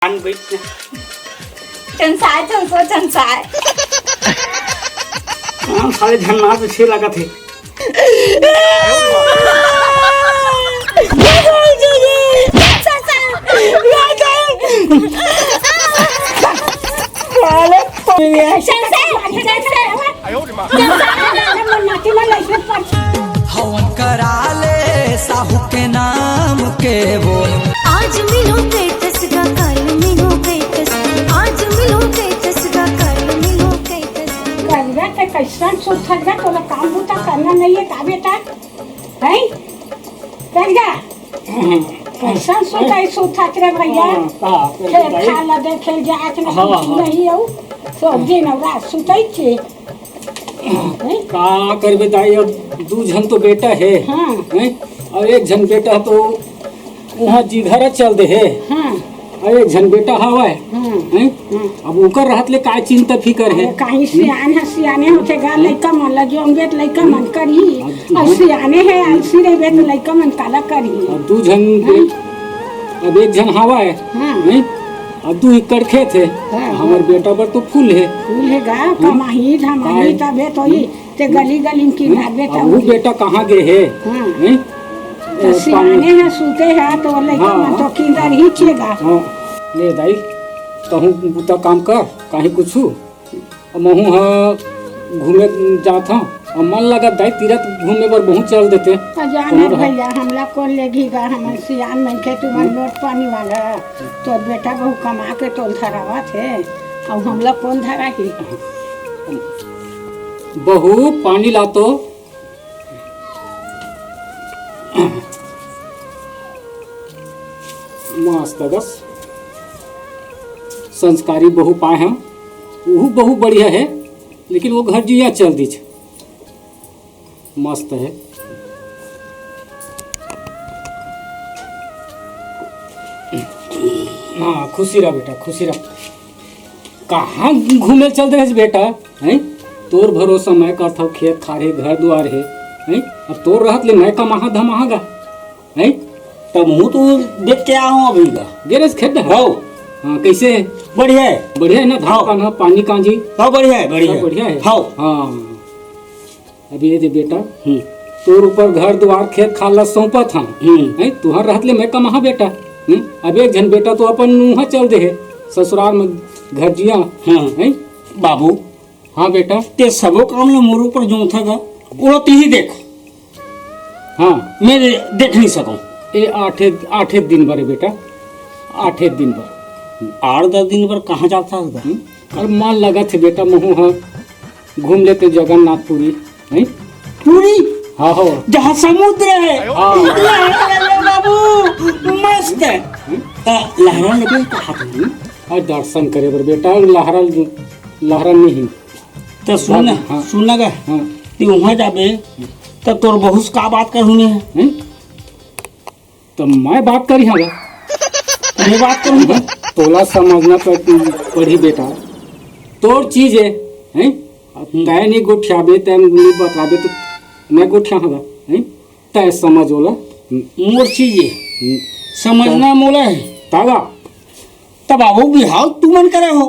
ăn vịt nè. chân trái thường số chân trái साले झन्ना से छे लगा थे हवन करा ले साहू के नाम के बोल। आज मिलो पेटस का कल मिलो पेटस, आज मिलो पेटस का कल मिलो पेटस। करना तो कैसा सोचल जा तोला काम बूता करना नहीं है का बेटा है करगा कैसा सोचा रे भैया खेल खा ला दे खेल जा आज नहीं हो सब दिन रात सुतई छे का करबे दाई। अब दू जन तो बेटा है हां और एक जन बेटा तो वहाँ जिधर चल दे है हां और एक जन बेटा हवा है अब उनकर रहत ले का चिंता फिकर है। कहीं सियाने होते गा लइका मन लगे होंगे तो लइका मन करी और सियाने है अलसी रहे तो लइका मन काला करी अब दू जन अब एक जन हवा है हां अब 2 एकड़ खेत है हमारे बेटा पर तो फूल है गा कमाही धमाही तबे तो ही ते गली गली की भागे अब वो बेटा कहाँ गए है तो सियाने है सूते है तो लइका मन तो किंदर ही चेगा ले दाई कहूँ बुता काम कर कहीं कुछ महू घूमे जात हूँ और मन लगा दाई तीरथ घूमे पर बहुत चल देते जाने भैया हमला कौन लेगी गा हम सियान नहीं के तुम्हारे लोट पानी वाला तो बेटा बहु कमा के तोल धरावा थे और हमला कौन धरा ही बहू पानी ला तो मस्त बस संस्कारी बहू पाए हैं वो बहू बढ़िया है लेकिन वो घर जिया चल दी मस्त है। हाँ खुशी रहा बेटा खुशी रहा। कहाँ घूमे चल रहे बेटा हैं तोर भरोसा मैं करता हूँ खेत खारे घर द्वार है हैं अब तोर रहत ले मैं कमाहा धमाहागा हैं तब हूँ तो देख के आऊँ अभी का गेरस खेत हो। हाँ कैसे बढ़िया है ना धान का ना पानी कांजी हाँ बढ़िया है बढ़िया है हाँ हाँ अभी ये दे बेटा तोर ऊपर घर द्वार खेत खाला सौंपा था तुहर रहत ले मैं कमाहा बेटा अब एक जन बेटा तो अपन वहाँ चल दे है ससुराल में घर जिया हाँ बाबू हाँ बेटा ते सबो काम ले मोर ऊपर जो था वो ती ही देख हाँ मैं देख नहीं सकूं ये 8 दिन भर बेटा 8 दिन भर 8-10 दिन पर कहाँ जाता है और मान लगा थे बेटा महू हाँ घूम लेते जगन्नाथपुरी नहीं पूरी हाँ हो जहाँ समुद्र है हाँ बाबू मस्त है लहरा लगे कहा और दर्शन करे बर बेटा लहरा नहीं तो सुन हाँ। सुन गा हाँ तू वहाँ जाबे तब तोर बहुत का बात करूँगी है तो मैं बात करी हाँ मैं बात करूँगा तोला समझना पड़ी बेटा तोर चीज है तय नहीं गोठियाबे तय नहीं बताबे तो मैं गोठिया हाँ तय समझ ओला मोर चीज समझना मोला है तागा तब बाबू बिहाव तू मन करे हो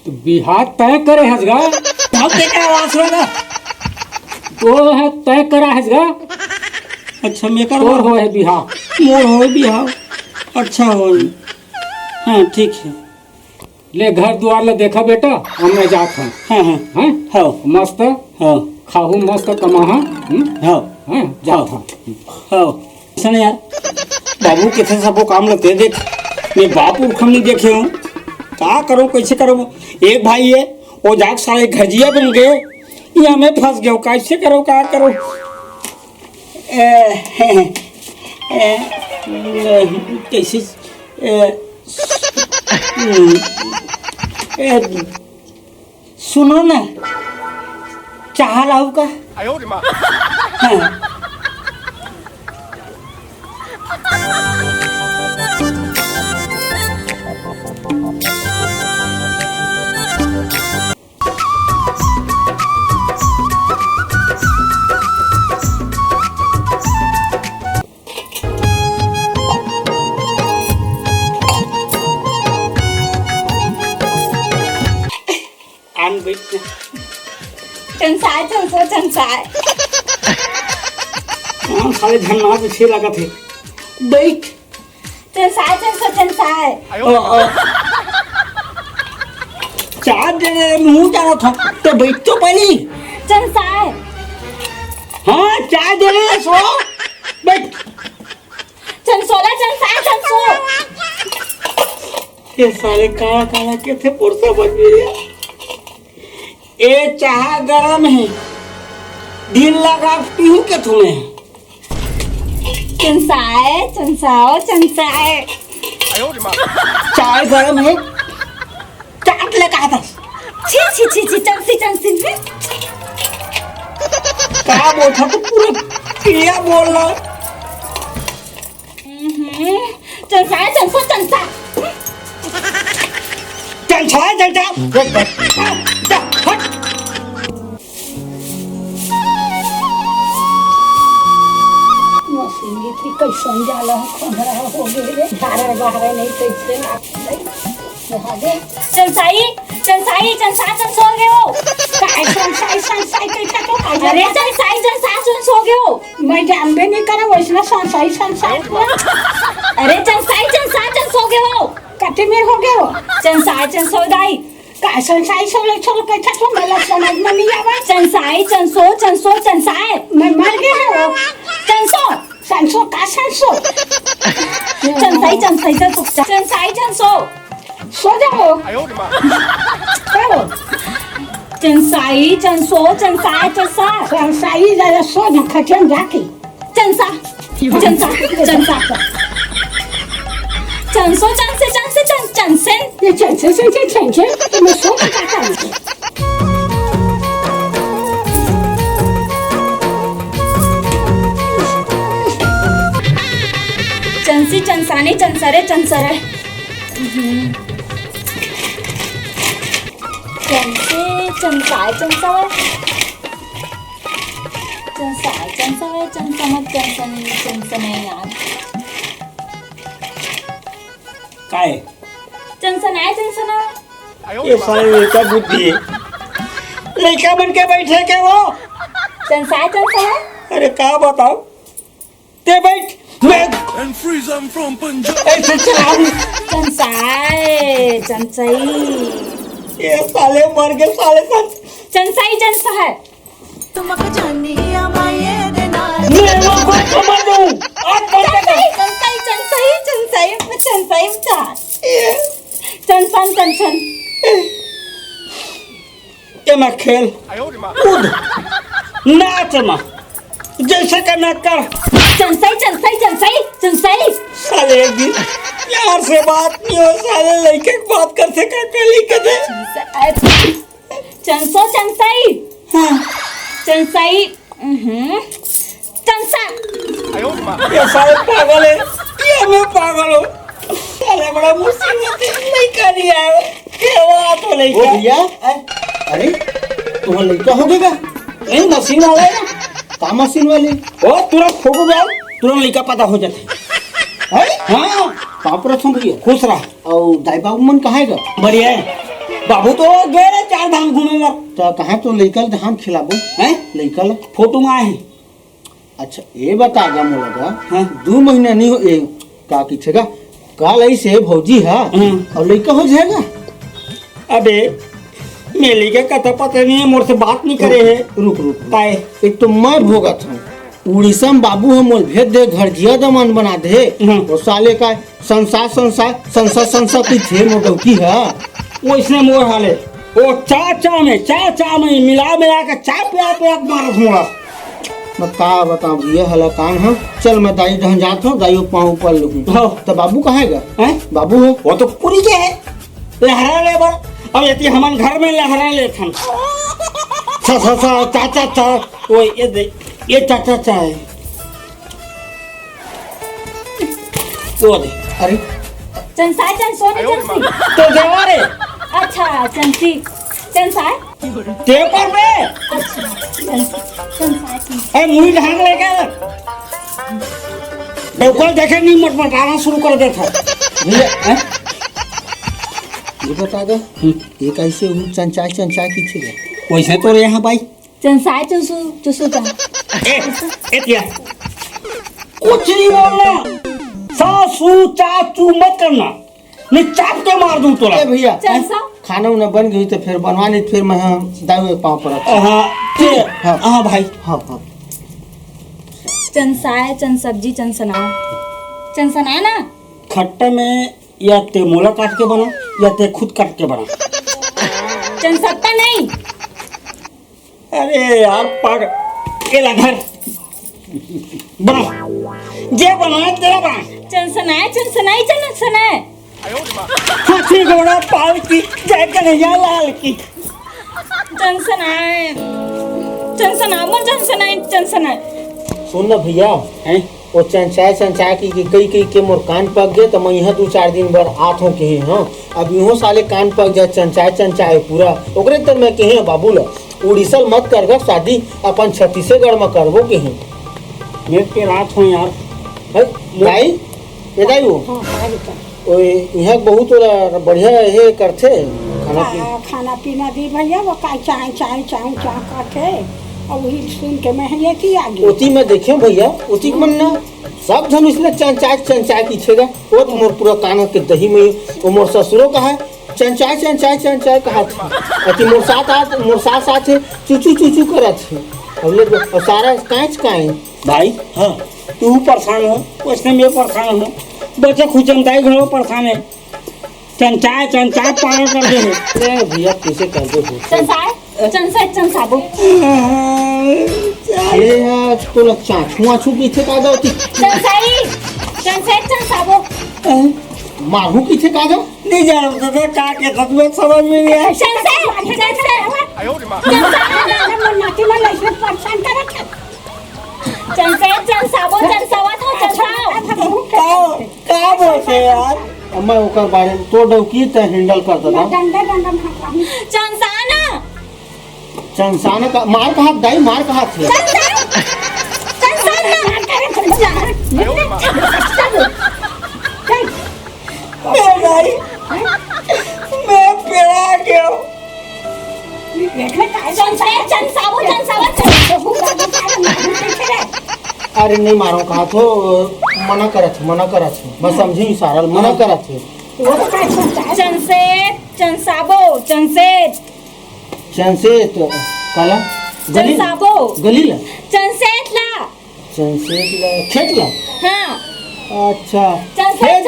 तो बिहार तय करे हजगा भाव के क्या आवाज होगा तो है तय करा हजगा अच्छा मैं कर तोर हो है बिहार मोर हो बिहाव अच्छा हो हाँ ठीक है ले घर द्वार ले देखा बेटा हम मैं जात हूँ हाँ हाँ हैं हाँ मस्त हाँ खाहू मस्त कमाहा हाँ हैं जात हूँ हाँ ऐसा नहीं यार बाबू कितने सबको काम लगते देख मैं बाप उर्खम नहीं देखे हूँ क्या करो कैसे करो एक भाई है वो जाग सारे घजिया बन गए यहाँ मैं फंस गया कैसे करो क्या करो कैसे सुनो ना चाह लाऊ का हाँ बैठ जा। चंसाए चंसो चंसाए हाँ साले झन्ना पीछे लगा थे। बैठ। चंसाए चंसो चंसाए चार जने मुंह जा रहा था तो बैठ तो पहले। चंसाए हाँ चार जने सो बैठ। चंसोला चंसाए चंसो ये साले काला काला कैसे पुरसा बन गया। ये चाह गरम है, दिल लगाती हूँ क्या तुम्हें। चंसाए चंसाओ चंसाए चाय गरम है, चाट ले कहा था। छी छी छी छी चंसी चंसी क्या बोल था तो पूरा क्लियर बोल रहा। चंसाए चंसो चंसा चंचा चंचा हट। मशीन थी कैसन जाला खोमरा हो गए रे बाहर बाहर नहीं कैसे लागे चंसाई चंसाई चंसा चंसो हो गए हो काय संसाई कैसा तो अरे चंसाई चंसा चंसो हो गए हो मैं जानबे नहीं करा वैसना संसाई अरे चंसाई चंसा चंसो हो गए हो कते में हो गए हो चंसाई चंसो दाई काय संसाई सब ले छोड़ कैसा तो मला समझ में नहीं आवा चंसाई चंसो चंसो चंसाए मैं मर गया हो चंसो संसो का संसो चंसाई चंसाई चंसो चंसाई चंसो सो जाओ करो चंसाई चंसो चंसाए चंसा संसाई जरा सो न खटन जाके चंसा चंसा चंसा चंसो चंसे चंसे चंसेन ये चंसे तो मैं सो का करना चंसी चंसानी चंसरे चंसरे चंसे चंसाए चंसावे चंसाए चंसावे चंसमत चंसनी चंसने याद काय चंसनाए चंसना ये साले लड़का बुद्धि है। लड़का बन के बैठे के वो। चंसाए चंसना अरे क्या बताओ ते बैठ मैं and freeze them from Punjab. ऐसे चला दूं। चंसाए चंसई ये साले मर गए साले साथ। चंसाई चंसा है मैं वो को समझ दूं। आज चंसाई चंसाई चंसाई चंसाई चंसाई ये चंसन चंसन ये मैं खेल कूद नाच मा जैसे करना कर। चंसाई चंसाई चंसाई चंसाई साले एक दिन यार से बात नहीं हो साले लड़के की बात करते करते लिख दे। चंसो चंसाई हाँ चंसाई चंसा ये साले पागल है ये मैं पागल हूँ। साले बड़ा मुसीबत है लड़का नहीं आया क्या हुआ तो लड़का भैया अरे तुम्हारा लड़का हो गएगा नहीं मशीन वाला है ना का मशीन वाली वो तुरंत फोटो डाल तुरंत लड़का पता हो जाते है हाँ पापरा सुन रही है खुश रहा और दाई बाबू मन कहाँ है बढ़िया है बाबू तो गए रहे 4 धाम घूमेगा तो कहाँ तो लड़का धाम खिलाबो हैं लड़का फोटो में आए हैं। अच्छा ये बता गा मोला हाँ 2 महीना नहीं हो का किछेगा कल ऐसे भौजी है और लड़का हो जाएगा। अबे मेले के कथा पता नहीं है मोर से बात नहीं करे है रुक पाए एक तो मैं भोगत हूँ उड़ीसा में बाबू हम मोल भेज दे घर जिया दमान बना दे वो साले का संसार की थे मोटौकी है वो इसने मोर हाले वो चाचा में मिला के चाय पिया मारत मोरा। मैं का बताऊँ ये हला कान है चल मैं दाई जहाँ जाता हूँ दाइयों पाँव ऊपर लूँ तो बाबू कहाँ है बाबू है वो तो पूरी के है लहरा ले बर अब यदि हमारे घर में लहरा ले थन चाचा वो ये चाचा है वो दे अरे चंसाई चंसोनी चंसी तो देवा रे अच्छा चंसी चंसाई पेपर पे चंसाई अरे मुड़ी ढांक ले क्या डोकल देखे नहीं मटमटाना शुरू कर देता भैया ये बता दो ये कैसे हूँ चंचाई चंचाई की छे वैसे तो रे यहाँ भाई चंसाय चंसू चुसू चा क्या कुछ नहीं बोलना, सासू चाचू मत करना, नहीं चाप के मार दूं तोला। ए भैया चंसा खाना उना बन गई तो फिर बनवा नहीं फिर मैं दाऊ एक पाँव पर हाँ भाई हाँ हाँ चंसाय चन सब्जी चंसना चंसना ना खट्टा में या ते मोला काट के बना या ते खुद काट के बना। चंसट्टा नहीं अरे यार पाग केला घर बना जे बना तेरा बना। चंसनाय चंसनाई चंसनाय हाथी घोड़ा पाल की जय कन्हैया लाल की। चंसनाय चंसना मन चंसनाय चंसनाय सुन ना भैया हैं वो चंचाई की कई कई के मोर कान पक गए तो मैं यहाँ 2-4 दिन बर आत हूँ कहीं हाँ अब यूँ साले कान पक जाए चंचाई पूरा ओकरे तर मैं कहीं बाबू ला उड़ीसल मत कर गा शादी अपन छत्तीसगढ़ में करबो कहीं मेरे के रात हो यार। दाई ये दाई वो ओए यहाँ बहुत वाला बढ़िया ये करते खाना पीना दी भैया वो का चाय चाय चाय चाय काटे और वही सुन के मैं ये की आगे उती में देखे भैया उती मन ना सब जन इसने चंचाई की छेगा वो तो मोर पूरा कान के दही में वो मोर ससुरो का है चंचाई कहा था अति मोर साथ चूचू करा थे अब ले और सारा कांच भाई हाँ तू परेशान हो उसने मैं परेशान हूँ बच्चे खुद चंचाई घरों परेशान है चंचाई पालन कर दे अरे भैया कैसे कर दो चंसाय चंसाय चंसाबो अरे यार तो लग चाचू पीछे का दो चंसाई चंसाय चंसाबो मारू पीछे का दो नहीं जा रहा था का के तत्व समझ में नहीं आया। चंसाय नाती में लइसे परेशान करत है चंसाय चंसाबो चंसावा था चंसाव का बोलते यार मैं ओकर बारे में तो डौकी त हैंडल कर देता डंडा चंसाना चंसाना का मार का हाथ दाई मार का हाथ है मैं पेड़ा गया अरे नहीं मारो कहा तो मना करत मैं समझी सारा मना करत है चंसाबो चंसेट चंसेत काला चंसाबो गलीला चंसेट ला खेतला हाँ अच्छा चंसेट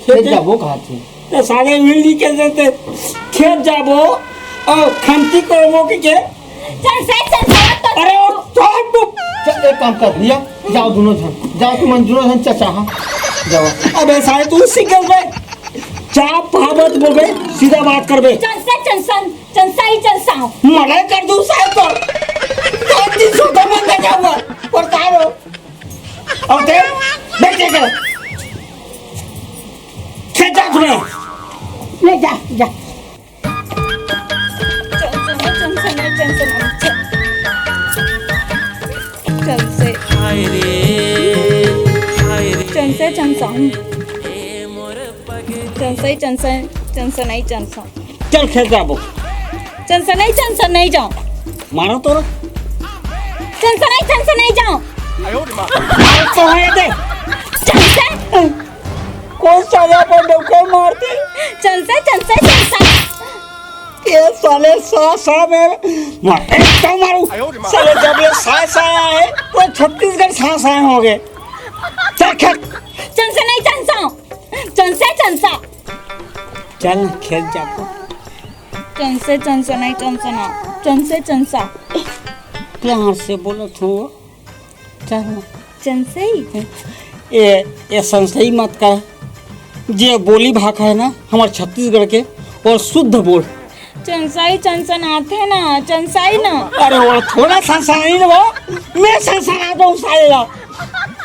खेत जाबो कहा थे तो सारे मिलनी के देते खेत जाबो और खंती करबो के चंसेट चंसावा अरे ओ तो चल एक काम कर भैया जाओ दोनों जन जाओ तुम दोनों जन चाचा हाँ जाओ अबे सारे तू सिकल बे चाप भावत बोबे सीधा बात करबे चंसेट चंसन चंसाई चंसाव मरे कर दूं साहब तो 300 दमन दे जाऊंगा पड़तारो और ते बैठे कर खेता तुम्हें ले जा चंसे चंसन चंसई चंसन चंसनाई चंसन चल खेत जाबो चंसनाई चंसन नहीं जाओ मारो तो चंसनाई नहीं जाओ मार तो है दे चंसे कौन साले पर डोके मारते चंसे चंसा ये साले सा में मार एक तो मारू साले जब ये सा आए तो छत्तीसगढ़ सा हो गए चल खेत चंसे नहीं चंसा चल खेत जाबो चंसे चंसनाई चंसना चंसे चंसा प्यार से बोलो तो चल चंसई ये संशय मत कर जे बोली भाषा है ना हमारे छत्तीसगढ़ के और शुद्ध बोल चंसाई चंसन आते ना चंसाई ना अरे वो थोड़ा संसारी ना वो मैं संसार आता हूँ साले ला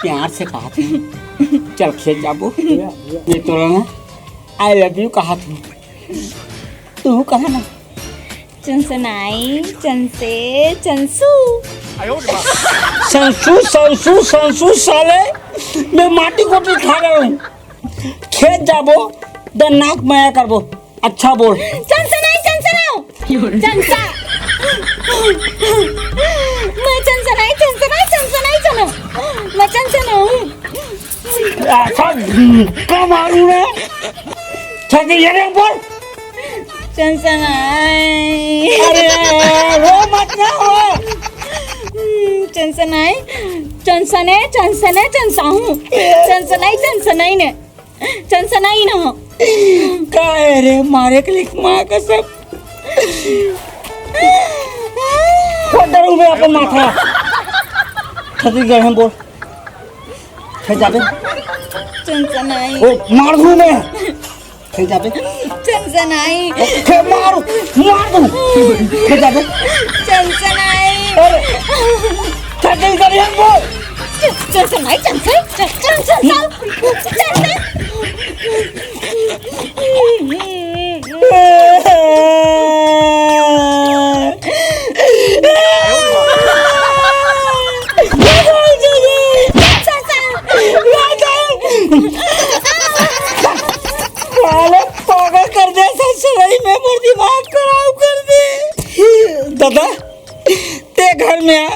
प्यार से कहा था चल खेत जाबो ये तो ना आई लव यू कहा था तू कहा ना चंसनाई चंसे चंसू संसू साले मैं माटी कोटी खा रहा हूँ खेत जाबो द नाक माया करबो अच्छा बोल। चंसा नहीं चंसा मैं चंसा नहीं चलो मैं चंसा नहीं अच्छा क्या मालूम है? छठी ये रे बोल। चंसा नहीं अरे वो मत ना हो। चंसा नहीं चंसा हूँ चंसा नहीं ने चंसा नहीं ना क्या है रे मारे के लिए माँ का सब डरू में अपन माथा छत्तीसगढ़ हम बोल थे जाबे चंसा नहीं ओ मार दूं मैं थे जाबे चंसा नहीं थे मार दूं थे जाबे चंसा नहीं अरे छत्तीसगढ़ हम बोल चंसा नहीं पागल कर दे ससुराई में मोर दिमाग खराब कर दे। दादा ते घर में आ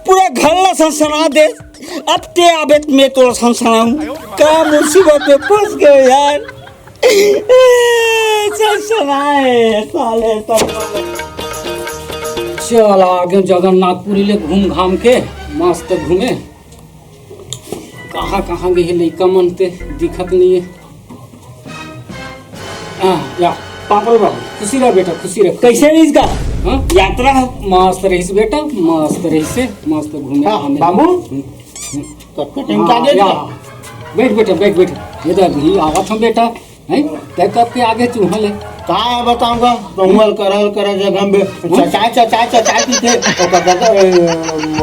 पूरा घर ला सनसना दे। अब ते आबे मैं तो सनसनाऊं क्या मुसीबत में फंस गए यार। सनसनाए साले सब। चल आगे जगन्नाथपुरी ले घूम घाम के मस्त घूमे। कहाँ गए लड़का मनते दिखत नहीं है। या पापड़ बाबू खुशी रह बेटा खुशी रह। कैसे नहीं इसका हाँ यात्रा है? मस्त रहीस बेटा मस्त रहीस से मस्त घूमे हाँ, घामे। बाबू हम्म। तो कटिंग का दे या, दे। बैठ बेटा बैठ ये तो भी आवत हम बेटा है तय कब के आगे चूहा ले का बताऊंगा रमुअल करल जगह में चाय की थे ओकर दादा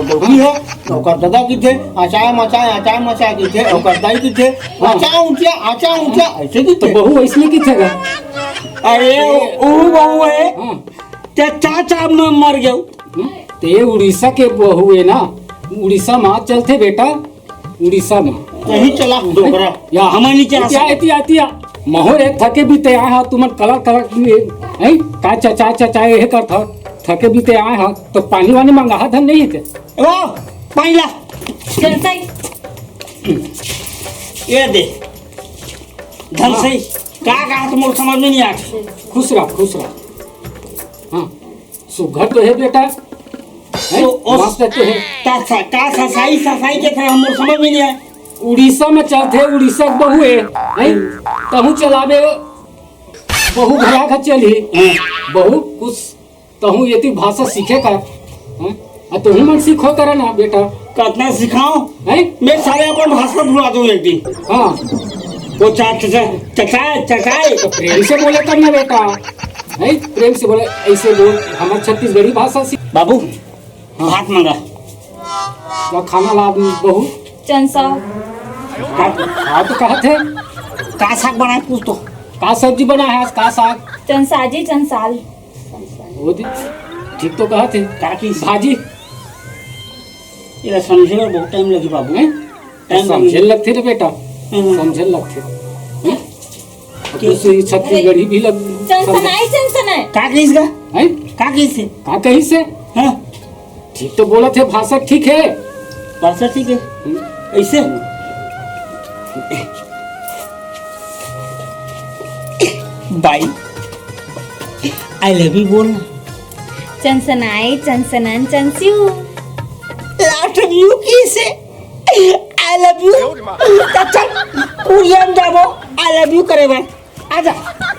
डोकी है ओकर दादा की थे आचाय मचाय की थे ओकर दाई की थे आचा ऊंचा ऐसे की तो थे। बहू ऐसने की थे अरे वो बहू है हाँ ते चाचा में मर गया। ते उड़ीसा के बहू है ना उड़ीसा में चलते बेटा उड़ीसा में यही चला डोकरा या हमारे नीचे आ इतिया इतिया महोर है थके बीते आए हा तुमन कलर हैं का चचा ये कर था थके बीते आए हा तो पानी वानी मंगा धन नहीं थे वाह पानी ला चंसा ये दे धन से का तो मोर समझ में नहीं आ। खुश रह हाँ सुघर तो है बेटा हैं? तो मस्त तो है का सफाई के थे हम समझ में नहीं आया। उड़ीसा में चलते उड़ीसा के बहू है हैं? तहु चलावे बहू घरा घर चली बहू कुछ तहु ये भाषा सीखे का हैं? आ तुम मन सीखो करा ना बेटा कितना सिखाओ हैं मैं सारे अपन भाषा भुला दूं एक दिन। हाँ वो चचाए तो प्रेम से बोले करना बेटा है प्रेम से बोले ऐसे बोल हमारे छत्तीसगढ़ी भाषा सीख। बाबू भात मंगा या खाना ला बहू चंसा हाँ तो कहा थे का साग बनाए पूछ तो का सब्जी बना है आज का साग चंसाजी चंसाल वो ठीक तो कहा थे का की भाजी ये समझे में बहुत टाइम लगी बाबू हैं टाइम समझे लगते रे बेटा समझे लगते हैं? दूसरी छत्तीसगढ़ी भी लग चंसा नहीं का की इसका हैं का की से कहा कहीं से हां ठीक तो बोला थे भाषा ठीक है भाषा ठीक है ऐसे बाई आई लव यू बोल चंसनाई चंसनन चंसियो लास्ट व्यू किसे आई लव यू चल पूरी हम जाबो आई लव यू करे भाई आजा